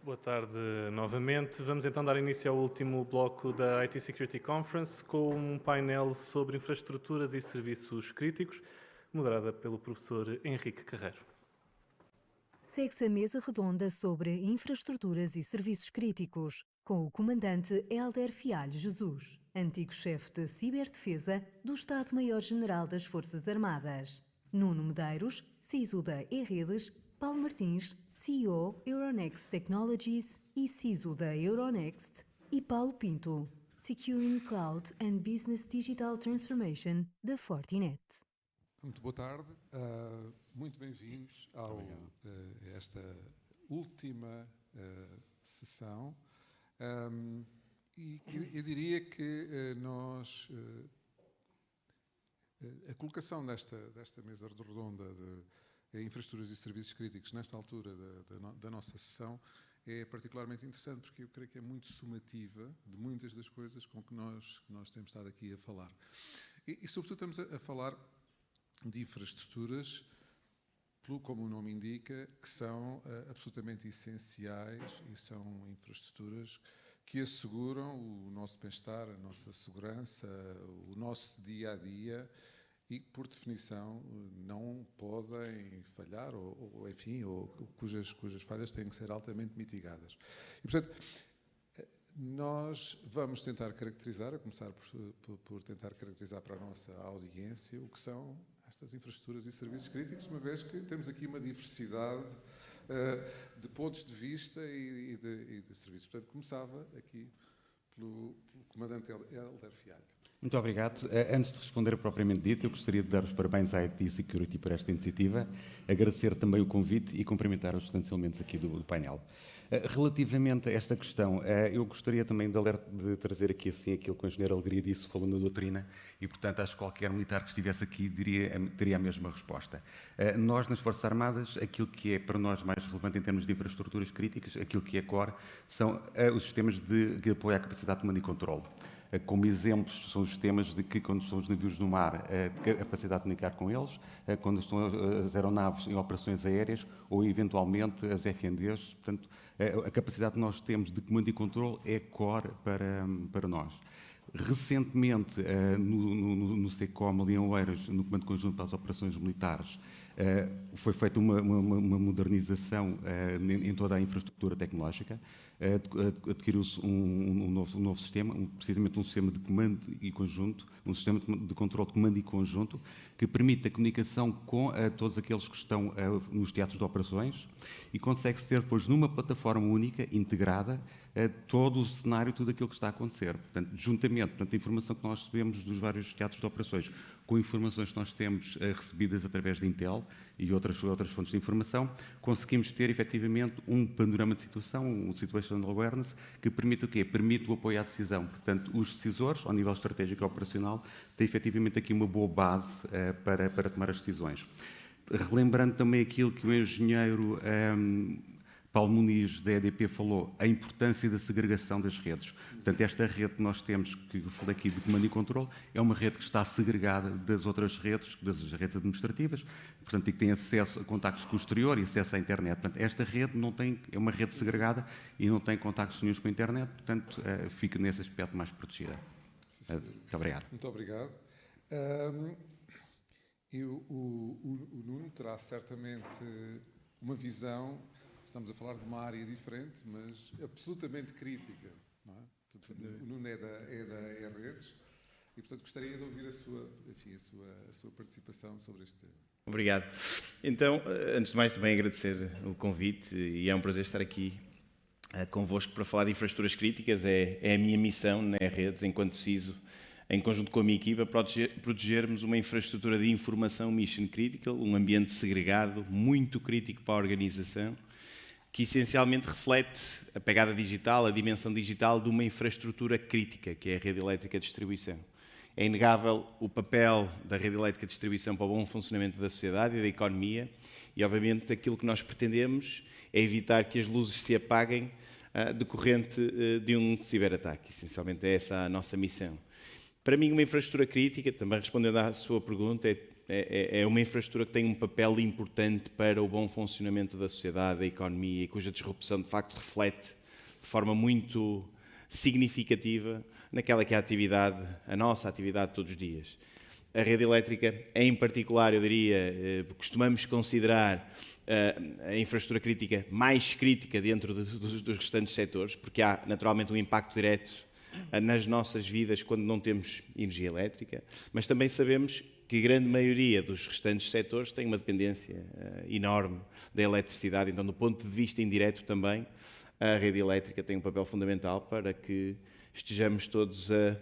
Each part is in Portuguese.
Boa tarde novamente. Vamos então dar início ao último bloco da IT Security Conference com um painel sobre infraestruturas e serviços críticos, moderada pelo professor Henrique Carreiro. Segue-se a mesa redonda sobre infraestruturas e serviços críticos, com o comandante Hélder Fialho Jesus, antigo chefe de ciberdefesa do Estado-Maior-General das Forças Armadas, Nuno Medeiros, CISO da E-Redes, Paulo Martins, CEO Euronext Technologies e CISO da Euronext, e Paulo Pinto, Securing Cloud and Business Digital Transformation da Fortinet. Muito boa tarde, muito bem-vindos a esta última sessão. E eu diria que a colocação desta mesa redonda de infraestruturas e serviços críticos nesta altura da nossa sessão é particularmente interessante, porque eu creio que é muito sumativa de muitas das coisas com que nós temos estado aqui a falar. E sobretudo estamos a falar de infraestruturas, como o nome indica, que são absolutamente essenciais e são infraestruturas que asseguram o nosso bem-estar, a nossa segurança, o nosso dia-a-dia e que, por definição, não podem falhar ou cujas falhas têm que ser altamente mitigadas. E, portanto, nós vamos tentar caracterizar, a começar por tentar caracterizar para a nossa audiência o que são estas infraestruturas e serviços críticos, uma vez que temos aqui uma diversidade de pontos de vista e de serviços. Portanto, começava aqui pelo comandante Hélder Fialho. Muito obrigado. Antes de responder propriamente dito, eu gostaria de dar os parabéns à IT Security por esta iniciativa, agradecer também o convite e cumprimentar os restantes elementos aqui do painel. Relativamente a esta questão, eu gostaria também de trazer aqui assim aquilo que o engenheiro Alegria disse, falou na doutrina, e portanto acho que qualquer militar que estivesse aqui teria a mesma resposta. Nós, nas Forças Armadas, aquilo que é para nós mais relevante em termos de infraestruturas críticas, aquilo que é core, são os sistemas de apoio à capacidade de comando e controle. Como exemplos, são os sistemas de que, quando estão os navios no mar, a capacidade de comunicar com eles, quando estão as aeronaves em operações aéreas ou, eventualmente, as FNDs. Portanto, a capacidade que nós temos de comando e controle é core para nós. Recentemente, no SECOM, ali em Oeiras, no Comando Conjunto para as Operações Militares, foi feita uma modernização em toda a infraestrutura tecnológica. Adquiriu-se um novo sistema, precisamente um sistema de comando e conjunto, um sistema de controle de comando e conjunto, que permite a comunicação com todos aqueles que estão nos teatros de operações e consegue-se ter depois numa plataforma única, integrada, todo o cenário, tudo aquilo que está a acontecer. Portanto, juntamente, a informação que nós recebemos dos vários teatros de operações, com informações que nós temos recebidas através da Intel e outras fontes de informação, conseguimos ter, efetivamente, um panorama de situação, um situational awareness, que permite o quê? Permite o apoio à decisão. Portanto, os decisores, ao nível estratégico e operacional, têm, efetivamente, aqui uma boa base para tomar as decisões. Relembrando também aquilo que o engenheiro Paulo Muniz, da EDP, falou, a importância da segregação das redes. Portanto, esta rede que nós temos, que eu falei aqui de comando e controle, é uma rede que está segregada das outras redes, das redes administrativas, portanto, e que tem acesso a contactos com o exterior e acesso à internet. Portanto, esta rede é uma rede segregada e não tem contactos nenhum com a internet, portanto, fica nesse aspecto mais protegida. Muito obrigado. Muito obrigado. O Nuno terá certamente uma visão. Estamos a falar de uma área diferente, mas absolutamente crítica. Não é? Portanto, o Nuno é da E-Redes e, portanto, gostaria de ouvir a sua participação sobre este tema. Obrigado. Então, antes de mais, também agradecer o convite e é um prazer estar aqui convosco para falar de infraestruturas críticas. É a minha missão na E-Redes, enquanto CISO, em conjunto com a minha equipa, protegermos uma infraestrutura de informação mission critical, um ambiente segregado, muito crítico para a organização, que essencialmente reflete a pegada digital, a dimensão digital de uma infraestrutura crítica, que é a rede elétrica de distribuição. É inegável o papel da rede elétrica de distribuição para o bom funcionamento da sociedade e da economia e, obviamente, aquilo que nós pretendemos é evitar que as luzes se apaguem decorrente de um ciberataque. Essencialmente é essa a nossa missão. Para mim, uma infraestrutura crítica, também respondendo à sua pergunta, é uma infraestrutura que tem um papel importante para o bom funcionamento da sociedade, da economia, e cuja disrupção, de facto, reflete de forma muito significativa naquela que é a nossa atividade todos os dias. A rede elétrica, em particular, eu diria, costumamos considerar a infraestrutura crítica mais crítica dentro dos restantes setores, porque há naturalmente um impacto direto nas nossas vidas quando não temos energia elétrica, mas também sabemos que a grande maioria dos restantes setores tem uma dependência enorme da eletricidade, então do ponto de vista indireto também, a rede elétrica tem um papel fundamental para que estejamos todos a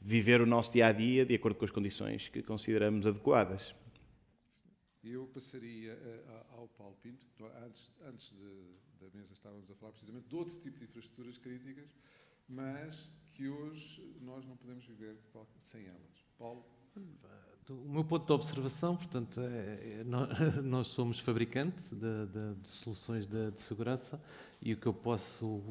viver o nosso dia-a-dia de acordo com as condições que consideramos adequadas. Eu passaria ao Paulo Pinto. Antes da mesa estávamos a falar precisamente de outro tipo de infraestruturas críticas, mas que hoje nós não podemos viver sem elas. Paulo? O meu ponto de observação, portanto, nós somos fabricantes de soluções de segurança, e o que eu posso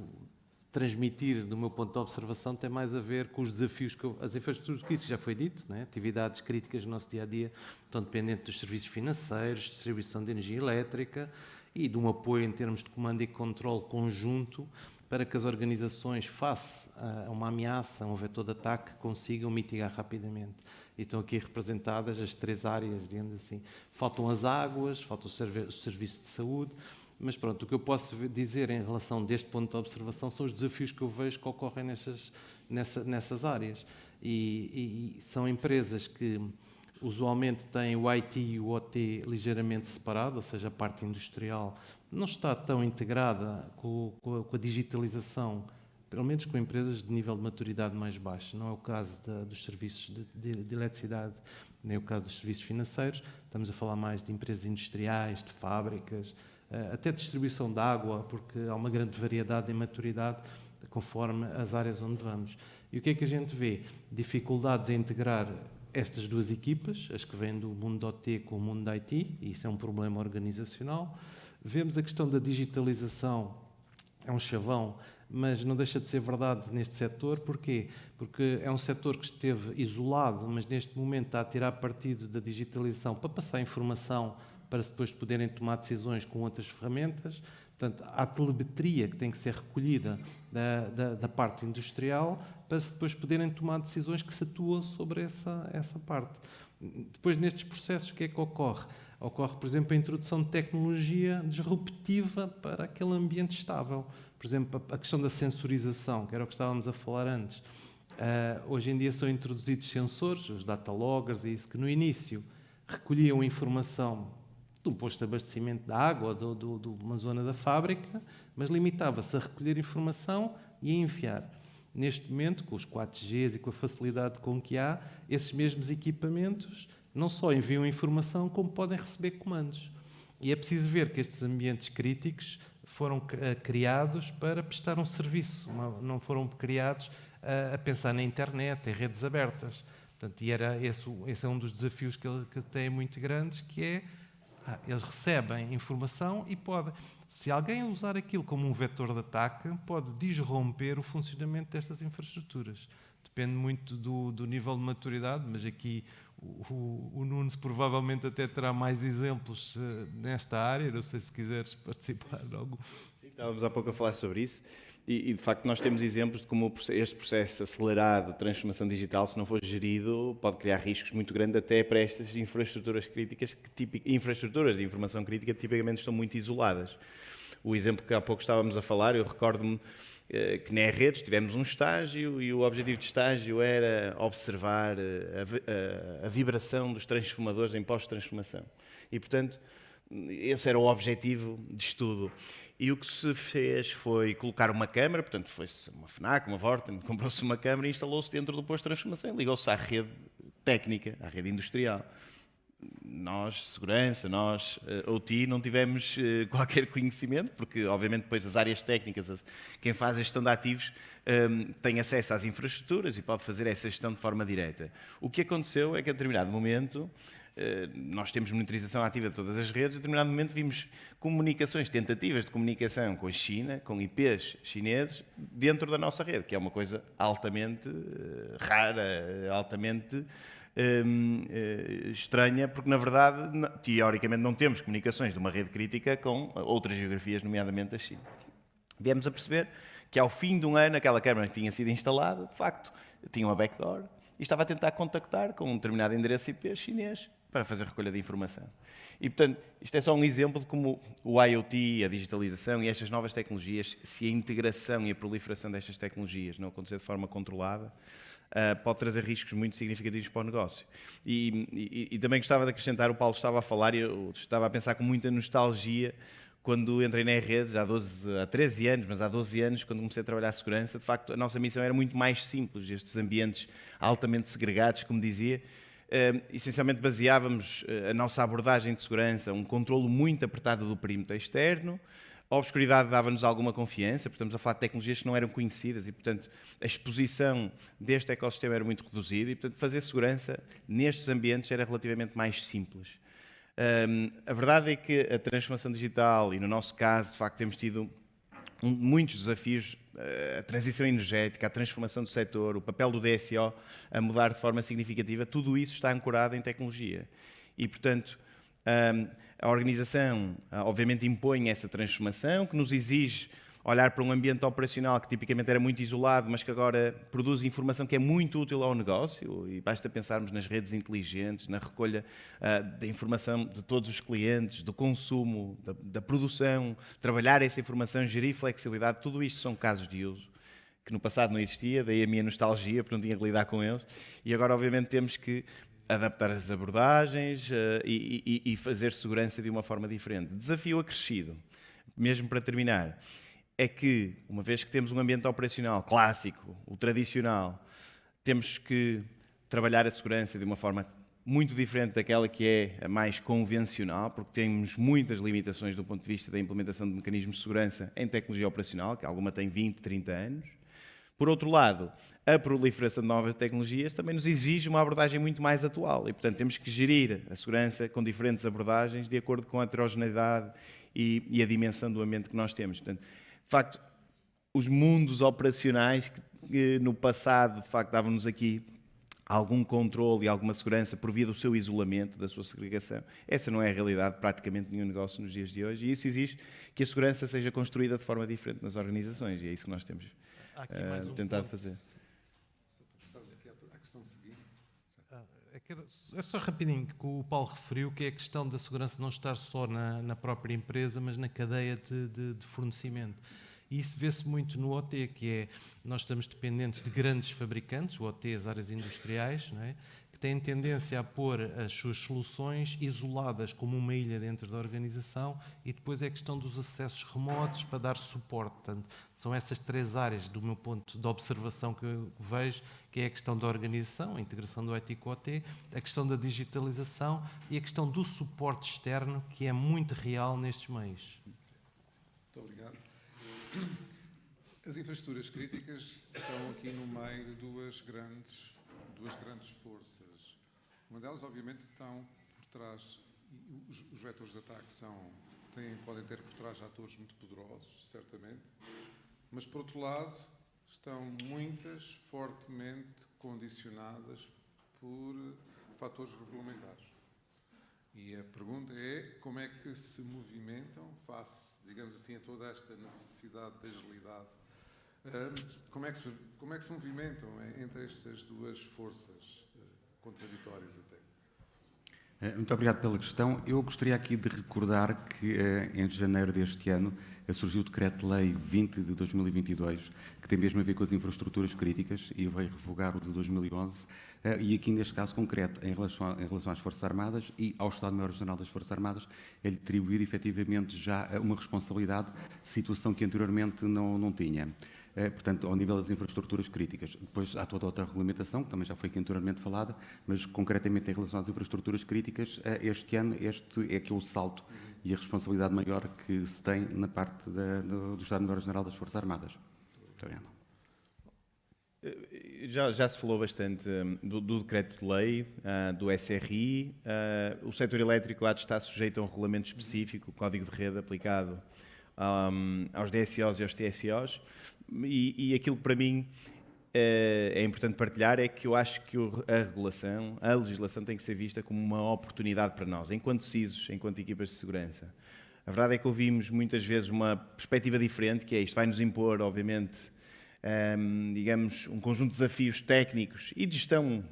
transmitir do meu ponto de observação tem mais a ver com os desafios que as infraestruturas críticas, já foi dito, né? Atividades críticas no nosso dia-a-dia estão dependentes dos serviços financeiros, distribuição de energia elétrica e de um apoio em termos de comando e controle conjunto para que as organizações, face a uma ameaça, a um vetor de ataque, consigam mitigar rapidamente. E estão aqui representadas as 3 áreas, digamos assim. Faltam as águas, faltam os serviços de saúde, mas pronto, o que eu posso dizer em relação deste ponto de observação são os desafios que eu vejo que ocorrem nessas áreas. E são empresas que usualmente têm o IT e o OT ligeiramente separado, ou seja, a parte industrial não está tão integrada com a digitalização, pelo menos com empresas de nível de maturidade mais baixo. Não é o caso dos serviços de eletricidade, nem o caso dos serviços financeiros. Estamos a falar mais de empresas industriais, de fábricas, até distribuição de água, porque há uma grande variedade em maturidade conforme as áreas onde vamos. E o que é que a gente vê? Dificuldades em integrar estas 2 equipas, as que vêm do mundo do OT com o mundo da IT, e isso é um problema organizacional. Vemos a questão da digitalização, é um chavão, mas não deixa de ser verdade neste setor. Porquê? Porque é um setor que esteve isolado, mas neste momento está a tirar partido da digitalização para passar informação, para depois poderem tomar decisões com outras ferramentas. Portanto, há telemetria que tem que ser recolhida da parte industrial para depois poderem tomar decisões que se atuam sobre essa parte. Depois, nestes processos, o que é que ocorre? Ocorre, por exemplo, a introdução de tecnologia disruptiva para aquele ambiente estável. Por exemplo, a questão da sensorização, que era o que estávamos a falar antes. Hoje em dia são introduzidos sensores, os data loggers, e isso que no início recolhiam informação de um posto de abastecimento de água ou de uma zona da fábrica, mas limitava-se a recolher informação e a enviar. Neste momento, com os 4Gs e com a facilidade com que há, esses mesmos equipamentos não só enviam informação, como podem receber comandos. E é preciso ver que estes ambientes críticos foram criados para prestar um serviço, não foram criados a pensar na internet, em redes abertas. Portanto, e esse é um dos desafios que têm muito grandes, que é eles recebem informação e podem, se alguém usar aquilo como um vetor de ataque, pode disromper o funcionamento destas infraestruturas. Depende muito do nível de maturidade, mas aqui o Nunes provavelmente até terá mais exemplos nesta área. Não sei se quiseres participar algo. Sim, estávamos há pouco a falar sobre isso. E, de facto, nós temos exemplos de como este processo acelerado de transformação digital, se não for gerido, pode criar riscos muito grandes até para estas infraestruturas críticas, infraestruturas de informação crítica tipicamente estão muito isoladas. O exemplo que há pouco estávamos a falar, eu recordo-me que na Redes tivemos um estágio e o objetivo de estágio era observar a vibração dos transformadores em pós-transformação. E, portanto, esse era o objetivo de estudo. E o que se fez foi colocar uma câmara, portanto foi-se uma FNAC, uma Vorten, comprou-se uma câmara e instalou-se dentro do posto de transformação e ligou-se à rede técnica, à rede industrial. Nós, segurança, nós, OT, não tivemos qualquer conhecimento, porque obviamente depois as áreas técnicas, quem faz a gestão de ativos, tem acesso às infraestruturas e pode fazer essa gestão de forma direta. O que aconteceu é que a determinado momento, nós temos monitorização ativa de todas as redes, a determinado momento vimos comunicações, tentativas de comunicação com a China, com IPs chineses, dentro da nossa rede, que é uma coisa altamente rara, altamente estranha, porque na verdade, teoricamente, não temos comunicações de uma rede crítica com outras geografias, nomeadamente a China. Viemos a perceber que ao fim de um ano aquela câmara que tinha sido instalada, de facto, tinha uma backdoor e estava a tentar contactar com um determinado endereço IP chinês para fazer recolha de informação. E, portanto, isto é só um exemplo de como o IoT, a digitalização e estas novas tecnologias, se a integração e a proliferação destas tecnologias não acontecer de forma controlada, pode trazer riscos muito significativos para o negócio. E também gostava de acrescentar, o Paulo estava a falar e eu estava a pensar com muita nostalgia quando entrei na redes há 13 anos, mas há 12 anos, quando comecei a trabalhar a segurança, de facto, a nossa missão era muito mais simples. Estes ambientes altamente segregados, como dizia, essencialmente baseávamos a nossa abordagem de segurança, um controlo muito apertado do perímetro externo. A obscuridade dava-nos alguma confiança, porque estamos a falar de tecnologias que não eram conhecidas e, portanto, a exposição deste ecossistema era muito reduzida e, portanto, fazer segurança nestes ambientes era relativamente mais simples. A verdade é que a transformação digital, e no nosso caso, de facto, temos tido muitos desafios, a transição energética, a transformação do setor, o papel do DSO a mudar de forma significativa, tudo isso está ancorado em tecnologia. E, portanto, a organização, obviamente, impõe essa transformação, que nos exige olhar para um ambiente operacional que tipicamente era muito isolado, mas que agora produz informação que é muito útil ao negócio, e basta pensarmos nas redes inteligentes, na recolha da informação de todos os clientes, do consumo, da produção, trabalhar essa informação, gerir flexibilidade, tudo isto são casos de uso que no passado não existia, daí a minha nostalgia, porque não tinha que lidar com eles, e agora obviamente temos que adaptar as abordagens e fazer segurança de uma forma diferente. Desafio acrescido, mesmo para terminar, é que, uma vez que temos um ambiente operacional clássico, o tradicional, temos que trabalhar a segurança de uma forma muito diferente daquela que é a mais convencional, porque temos muitas limitações do ponto de vista da implementação de mecanismos de segurança em tecnologia operacional, que alguma tem 20, 30 anos. Por outro lado, a proliferação de novas tecnologias também nos exige uma abordagem muito mais atual e, portanto, temos que gerir a segurança com diferentes abordagens de acordo com a heterogeneidade e a dimensão do ambiente que nós temos. Portanto, de facto, os mundos operacionais que no passado, de facto, davam-nos aqui algum controle e alguma segurança por via do seu isolamento, da sua segregação, essa não é a realidade de praticamente nenhum negócio nos dias de hoje, e isso exige que a segurança seja construída de forma diferente nas organizações, e é isso que nós temos tentado fazer. Passamos aqui à questão seguinte. É só rapidinho que o Paulo referiu, que é a questão da segurança não estar só na própria empresa, mas na cadeia de fornecimento. E isso vê-se muito no OT, que é, nós estamos dependentes de grandes fabricantes, o OT, as áreas industriais, não é? Que têm tendência a pôr as suas soluções isoladas como uma ilha dentro da organização, e depois é a questão dos acessos remotos para dar suporte. Portanto, são essas três áreas do meu ponto de observação que eu vejo, que é a questão da organização, a integração do IT com o OT, a questão da digitalização e a questão do suporte externo, que é muito real nestes meios. Muito obrigado. As infraestruturas críticas estão aqui no meio de duas grandes forças. Uma delas, obviamente, estão por trás, os vetores de ataque podem ter por trás atores muito poderosos, certamente, mas, por outro lado, estão muitas fortemente condicionadas por fatores regulamentares. E a pergunta é como é que se movimentam face, digamos assim, a toda esta necessidade de agilidade. Como é que se movimentam entre estas duas forças contraditórias até? Muito obrigado pela questão. Eu gostaria aqui de recordar que em janeiro deste ano surgiu o Decreto-Lei 20 de 2022, que tem mesmo a ver com as infraestruturas críticas e veio revogar o de 2011, e aqui neste caso concreto, em relação às Forças Armadas e ao Estado-Maior Regional das Forças Armadas, é lhe atribuir efetivamente já uma responsabilidade, situação que anteriormente não tinha. Portanto, ao nível das infraestruturas críticas. Depois há toda outra regulamentação, que também já foi aqui anteriormente falada, mas concretamente em relação às infraestruturas críticas, este ano este é que é o salto e a responsabilidade maior que se tem na parte do Estado-Maior-General das Forças Armadas. Muito obrigado. Já se falou bastante do decreto-lei, do SRI. O setor elétrico há de estar sujeito a um regulamento específico, o código de rede aplicado aos DSOs e aos TSOs. E aquilo que para mim é importante partilhar é que eu acho que a legislação tem que ser vista como uma oportunidade para nós, enquanto CISOs, enquanto equipas de segurança. A verdade é que ouvimos muitas vezes uma perspectiva diferente, que é isto vai nos impor, obviamente, digamos, um conjunto de desafios técnicos e de gestão,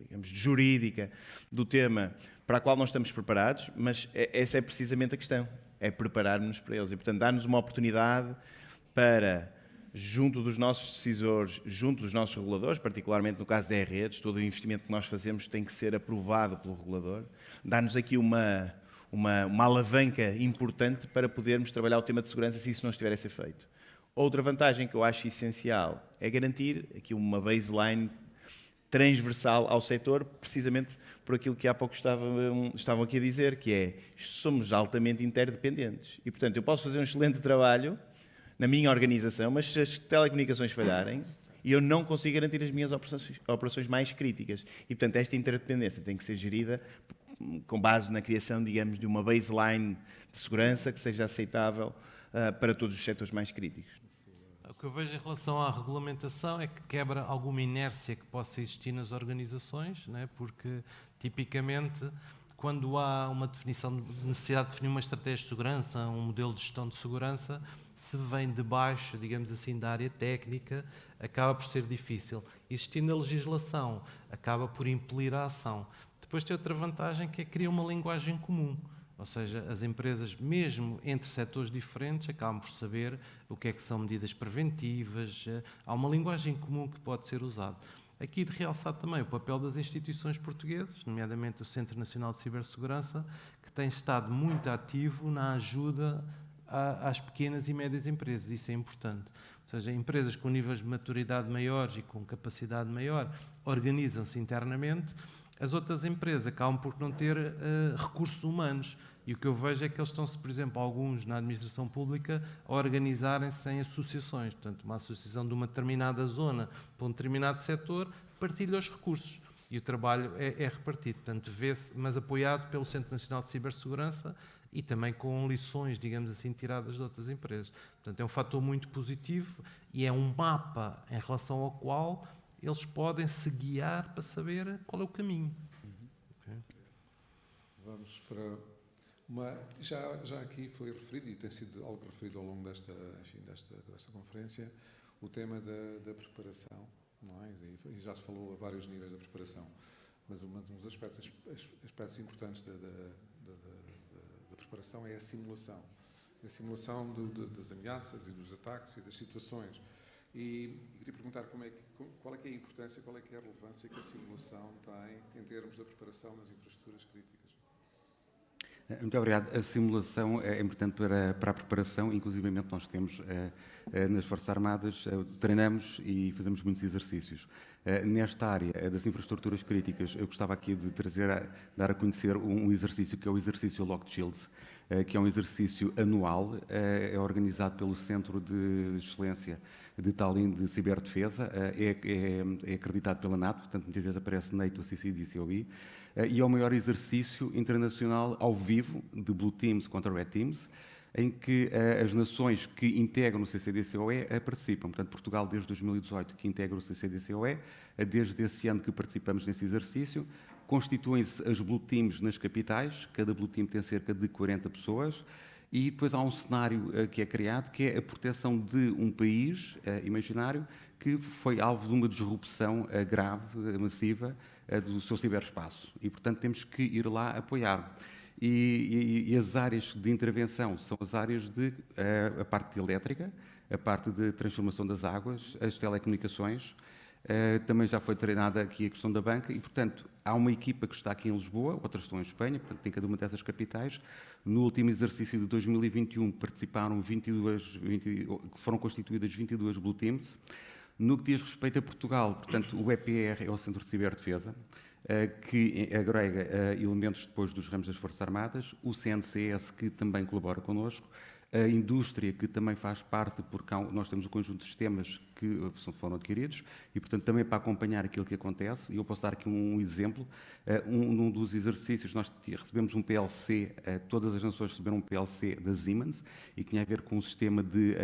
digamos, jurídica do tema para a qual nós estamos preparados, mas essa é precisamente a questão, é preparar-nos para eles e, portanto, dar-nos uma oportunidade para, junto dos nossos decisores, junto dos nossos reguladores, particularmente no caso da redes, todo o investimento que nós fazemos tem que ser aprovado pelo regulador, dar-nos aqui uma alavanca importante para podermos trabalhar o tema de segurança se isso não estiver a ser feito. Outra vantagem que eu acho essencial é garantir aqui uma baseline transversal ao setor, precisamente por aquilo que há pouco estavam aqui a dizer, que é, somos altamente interdependentes. E, portanto, eu posso fazer um excelente trabalho na minha organização, mas se as telecomunicações falharem, eu não consigo garantir as minhas operações mais críticas. E, portanto, esta interdependência tem que ser gerida com base na criação, digamos, de uma baseline de segurança que seja aceitável para todos os setores mais críticos. O que eu vejo em relação à regulamentação é que quebra alguma inércia que possa existir nas organizações, né? Porque, tipicamente, quando há uma definição de necessidade de definir uma estratégia de segurança, um modelo de gestão de segurança, se vem de baixo, digamos assim, da área técnica, acaba por ser difícil. Existindo a legislação, acaba por impelir a ação. Depois tem outra vantagem que é criar uma linguagem comum. Ou seja, as empresas, mesmo entre setores diferentes, acabam por saber o que é que são medidas preventivas. Há uma linguagem comum que pode ser usada. Aqui de realçar também o papel das instituições portuguesas, nomeadamente o Centro Nacional de Cibersegurança, que tem estado muito ativo na ajuda às pequenas e médias empresas. Isso é importante. Ou seja, empresas com níveis de maturidade maiores e com capacidade maior organizam-se internamente. As outras empresas acabam por não ter recursos humanos. E o que eu vejo é que eles estão-se, por exemplo, alguns na administração pública, a organizarem-se em associações. Portanto, uma associação de uma determinada zona para um determinado setor partilha os recursos. E o trabalho é repartido. Portanto, vê-se, mas apoiado pelo Centro Nacional de Cibersegurança e também com lições, digamos assim, tiradas de outras empresas. Portanto, é um fator muito positivo e é um mapa em relação ao qual eles podem se guiar para saber qual é o caminho. Okay. Vamos para uma... Já aqui foi referido, e tem sido algo referido ao longo desta conferência, o tema da preparação, não é? E já se falou a vários níveis da preparação, mas um dos aspectos importantes da preparação é a simulação. A simulação das ameaças e dos ataques e das situações. E queria perguntar qual é que é a importância, qual é que é a relevância que a simulação tem em termos da preparação nas infraestruturas críticas. Muito obrigado. A simulação é importante para a preparação, inclusivamente nós temos nas Forças Armadas, treinamos e fazemos muitos exercícios. Nesta área das infraestruturas críticas, eu gostava aqui de dar a conhecer um exercício que é o exercício Locked Shields, que é um exercício anual, é organizado pelo Centro de Excelência de Tallinn de Ciberdefesa, é acreditado pela NATO, portanto muitas vezes aparece NATO, CCD, COI, e é o maior exercício internacional ao vivo de Blue Teams contra Red Teams, em que as nações que integram o CCD-COE participam. Portanto, Portugal, desde 2018, que integra o CCD-COE, desde esse ano que participamos nesse exercício, constituem-se as Blue Teams nas capitais, cada Blue Team tem cerca de 40 pessoas, e depois há um cenário que é criado, que é a proteção de um país imaginário que foi alvo de uma disrupção grave, massiva, do seu ciberespaço. E, portanto, temos que ir lá apoiar. E as áreas de intervenção são as áreas de a parte elétrica, a parte de transformação das águas, as telecomunicações. Também já foi treinada aqui a questão da banca e, portanto, há uma equipa que está aqui em Lisboa, outras estão em Espanha, portanto, em cada uma dessas capitais. No último exercício de 2021 participaram foram constituídas 22 Blue Teams. No que diz respeito a Portugal, portanto, o EPR é o Centro de Ciberdefesa, que agrega elementos depois dos ramos das Forças Armadas, o CNCS, que também colabora connosco, a indústria, que também faz parte, porque nós temos um conjunto de sistemas que foram adquiridos, e, portanto, também para acompanhar aquilo que acontece, e eu posso dar aqui um exemplo, num dos exercícios nós recebemos um PLC, todas as nações receberam um PLC da Siemens, e que tinha a ver com um sistema de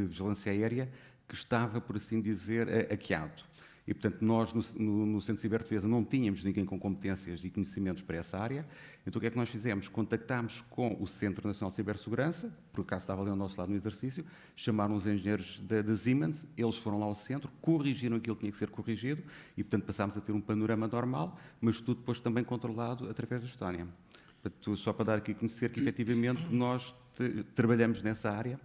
vigilância aérea, que estava, por assim dizer, hackeado. E, portanto, nós no Centro de Ciberdefesa não tínhamos ninguém com competências e conhecimentos para essa área. Então, o que é que nós fizemos? Contactámos com o Centro Nacional de Cibersegurança, por acaso estava ali ao nosso lado no exercício, chamaram os engenheiros da Siemens, eles foram lá ao centro, corrigiram aquilo que tinha que ser corrigido e, portanto, passámos a ter um panorama normal, mas tudo depois também controlado através da Estónia. Portanto, só para dar aqui a conhecer que, efetivamente, nós trabalhamos nessa área.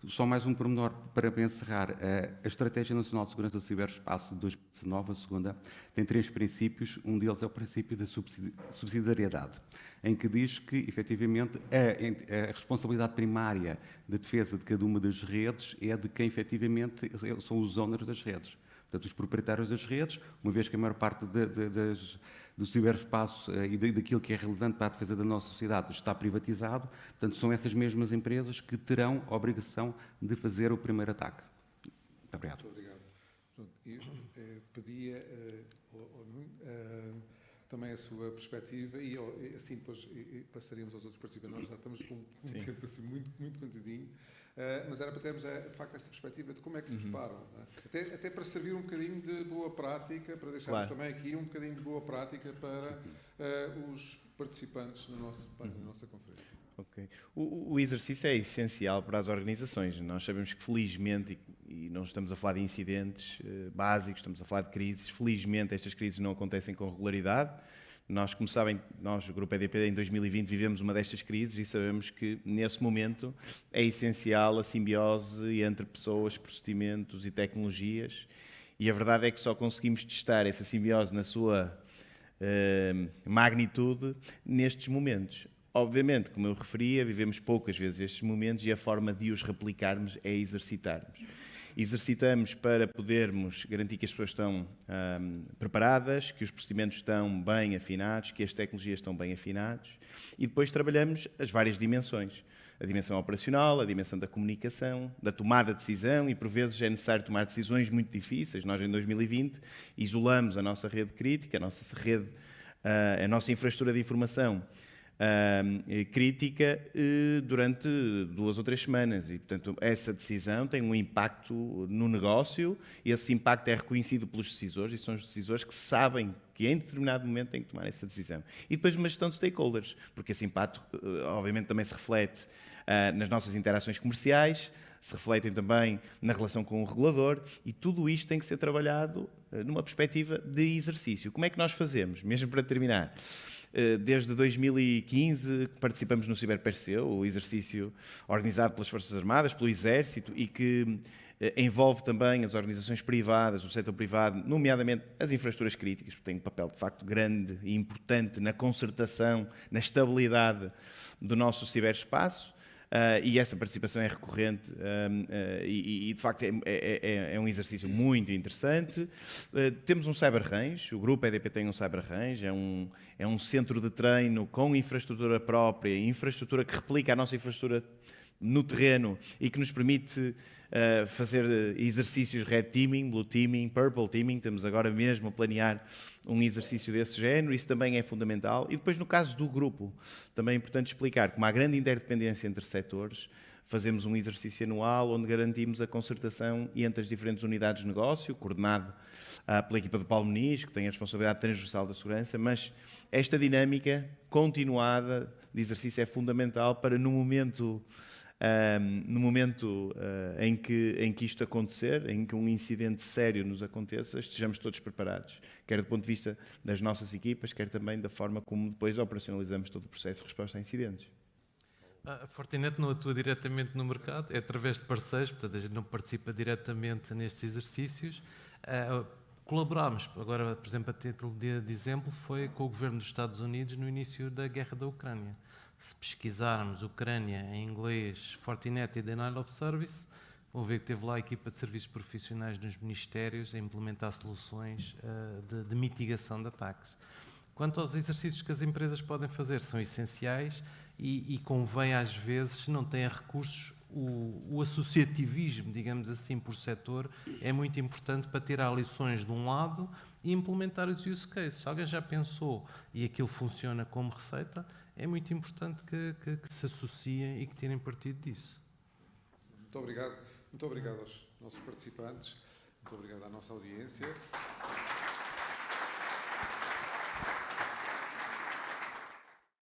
Só mais um pormenor para encerrar. A Estratégia Nacional de Segurança do Ciberespaço de 2019, a segunda, tem 3 princípios. Um deles é o princípio da subsidiariedade, em que diz que, efetivamente, a responsabilidade primária da defesa de cada uma das redes é de quem, efetivamente, são os owners das redes. Portanto, os proprietários das redes, uma vez que a maior parte do ciberespaço e daquilo que é relevante para a defesa da nossa sociedade está privatizado, portanto, são essas mesmas empresas que terão a obrigação de fazer o primeiro ataque. Muito obrigado. Muito obrigado. Eu pedia ao Nuno também a sua perspectiva e assim depois passaríamos aos outros participantes. Nós já estamos com um tempo assim muito contidinho. Mas era para termos, de facto, esta perspectiva de como é que se preparam. Não é? Até para servir um bocadinho de boa prática, para deixarmos também aqui um bocadinho de boa prática para os participantes na nossa conferência. Okay. O exercício é essencial para as organizações. Nós sabemos que, felizmente, e não estamos a falar de incidentes básicos, estamos a falar de crises, felizmente estas crises não acontecem com regularidade. Nós, como sabem, nós, o Grupo EDP, em 2020 vivemos uma destas crises e sabemos que, nesse momento, é essencial a simbiose entre pessoas, procedimentos e tecnologias. E a verdade é que só conseguimos testar essa simbiose na sua magnitude nestes momentos. Obviamente, como eu referia, vivemos poucas vezes estes momentos e a forma de os replicarmos é exercitarmos. Exercitamos para podermos garantir que as pessoas estão preparadas, que os procedimentos estão bem afinados, que as tecnologias estão bem afinadas e depois trabalhamos as várias dimensões. A dimensão operacional, a dimensão da comunicação, da tomada de decisão e por vezes é necessário tomar decisões muito difíceis. Nós em 2020 isolamos a nossa rede crítica, a nossa infraestrutura de informação crítica durante 2 ou 3 semanas e, portanto, essa decisão tem um impacto no negócio e esse impacto é reconhecido pelos decisores e são os decisores que sabem que em determinado momento têm que tomar essa decisão. E depois uma gestão de stakeholders, porque esse impacto obviamente também se reflete nas nossas interações comerciais, se refletem também na relação com o regulador e tudo isto tem que ser trabalhado numa perspectiva de exercício. Como é que nós fazemos? Mesmo para terminar, desde 2015 participamos no CiberPerceu, o exercício organizado pelas Forças Armadas, pelo Exército e que envolve também as organizações privadas, o setor privado, nomeadamente as infraestruturas críticas, porque tem um papel de facto grande e importante na concertação, na estabilidade do nosso ciberespaço. E essa participação é recorrente e de facto é um exercício muito interessante. Temos um Cyber Range, o Grupo EDP tem um Cyber Range, é um centro de treino com infraestrutura própria, infraestrutura que replica a nossa infraestrutura no terreno e que nos permite fazer exercícios Red Teaming, Blue Teaming, Purple Teaming. Estamos agora mesmo a planear um exercício desse género, isso também é fundamental. E depois, no caso do grupo, também é importante explicar que, como há grande interdependência entre setores, fazemos um exercício anual onde garantimos a concertação entre as diferentes unidades de negócio, coordenado pela equipa do Paulo Muniz, que tem a responsabilidade transversal da segurança, mas esta dinâmica continuada de exercício é fundamental para, no momento em que isto acontecer, em que um incidente sério nos aconteça, estejamos todos preparados, quer do ponto de vista das nossas equipas, quer também da forma como depois operacionalizamos todo o processo de resposta a incidentes. A Fortinet não atua diretamente no mercado, é através de parceiros, portanto a gente não participa diretamente nestes exercícios. Colaborámos, agora, por exemplo, a título de exemplo, foi com o governo dos Estados Unidos no início da guerra da Ucrânia. Se pesquisarmos Ucrânia em inglês, Fortinet e Denial of Service, vão ver que teve lá a equipa de serviços profissionais nos ministérios a implementar soluções de mitigação de ataques. Quanto aos exercícios que as empresas podem fazer, são essenciais e convém às vezes, se não têm recursos, o associativismo, digamos assim, por setor, é muito importante para tirar lições de um lado e implementar os use cases. Se alguém já pensou e aquilo funciona como receita, é muito importante que se associem e que tirem partido disso. Muito obrigado. Muito obrigado aos nossos participantes, muito obrigado à nossa audiência.